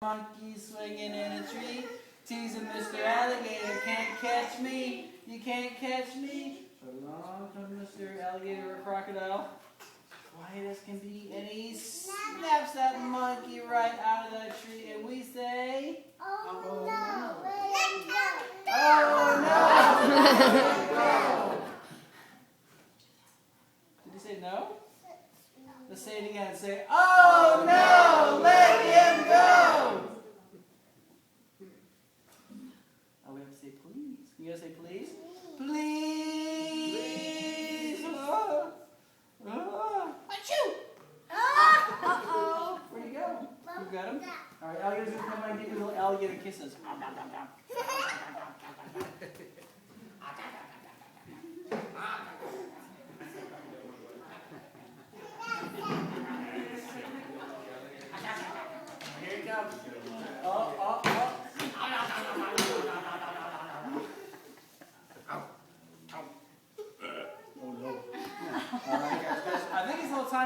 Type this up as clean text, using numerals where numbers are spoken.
Monkey swinging in a tree, teasing Mr. Alligator. Can't catch me, you can't catch me. But along comes Mr. Alligator or Crocodile, quiet as can be, and he snaps that monkey right out of that tree, and we say, Oh no, let him go. Oh no! Did you say no? Let's say it again. Say, oh no, let him go! Oh, we have to say please. You gotta say please? Please! Achoo! Uh-oh. Where'd he go? You got him? Alright, Alligator's gonna come by and give you little alligator kisses. Here he comes. Oh, oh.